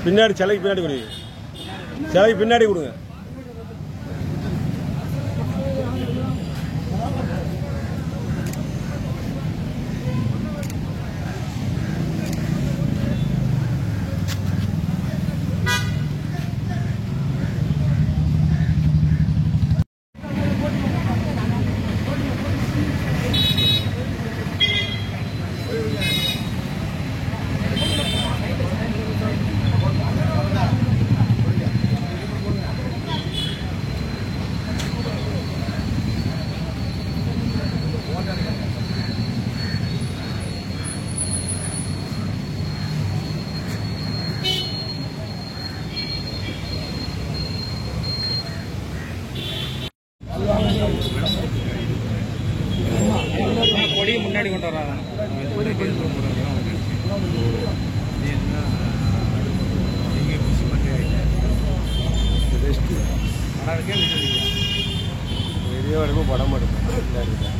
பின்னாடி சிலைக்கு பின்னாடி கொடுங்க, சிலைக்கு பின்னாடி கொடுங்க. கொடி முன்னாடி கொண்டு வராங்க. படம் எடுக்கும்.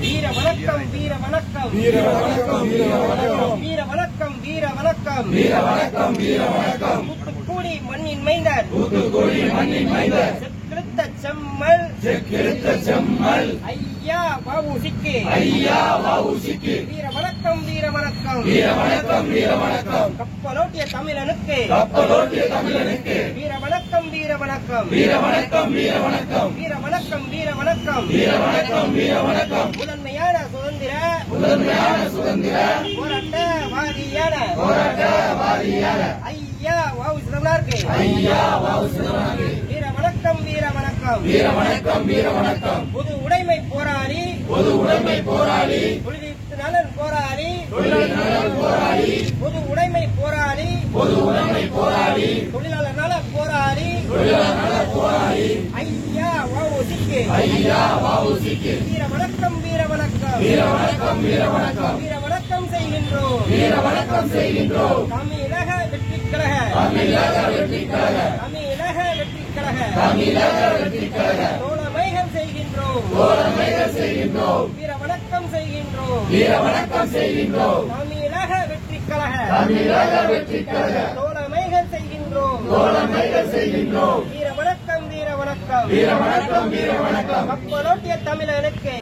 வீர வணக்கம், வீர வணக்கம், வீர வணக்கம், வீர வணக்கம், வீர வணக்கம், வீர வணக்கம், வீர வணக்கம், வீர வணக்கம். தூத்துக்குடி மண்ணின் மைந்தர், தூத்துக்குடி மண்ணின் மைந்தர். செக்கெடுத்த செம்மல், செக்கெடுத்த செம்மல். ஐயா வஉசிக்கு, ஐயா வஉசிக்கு. வீர வணக்கம், வீர வணக்கம், வீர வணக்கம், வீர வணக்கம். கப்பலோட்டிய தமிழனுக்கு, கப்பலோட்டிய தமிழனுக்கு. வீர வணக்கம், வீர வணக்கம், வீர வணக்கம், வீர வணக்கம். வீர வணக்கம், வீர வணக்கம், வீர வணக்கம், வீர வணக்கம். முதன்மையான சுதந்திர, முதன்மையான சுதந்திர போராட்டவாதியான, போராட்டவாதியான ஐயா வஉசி தமிழருக்கு, ஐயா வஉசி தமிழருக்கு. வீர வணக்கம், வீர வணக்கம், வீர வணக்கம், வீர வணக்கம். பொது உடைமை போராளி, பொது உடைமை போராளி. தொழிலாளர் நலன் போராளி, தொழிலாளர் நலன் போராளி. பொது உடைமை போராளி, பொது உடைமை போராளி. தொழிலாளர் நல போராளி, தொழிலாளர் நல போராளி. ஐயா வஉசிக்கு, ஐயா வஉசிக்கு. வீர வணக்கம், வீர வணக்கம், வீர வணக்கம், வீர வணக்கம். வீர வணக்கம் செய்கின்றோம், வீர வணக்கம் செய்கின்றோம். தமிழக வெற்றி கழக, தமிழக வெற்றி கழக, தமிழக வெற்றி கழக, தமிழக வெற்றி கழக. தோழமைகள் செய்கின்றோம், தோழமைகள் செய்கின்றோம். வீர வணக்கம் செய்கின்றோம், வீர வணக்கம் செய்கின்றோம். தமிழக வெற்றி கழக, தமிழக வெற்றி கழக. தோழமைகள் செய்கின்றோம், தோழமைகள் செய்கின்றோம். வீர வணக்கம், வீர வணக்கம், வீர வணக்கம், வீர வணக்கம். கப்பலோட்டிய தமிழனுக்கு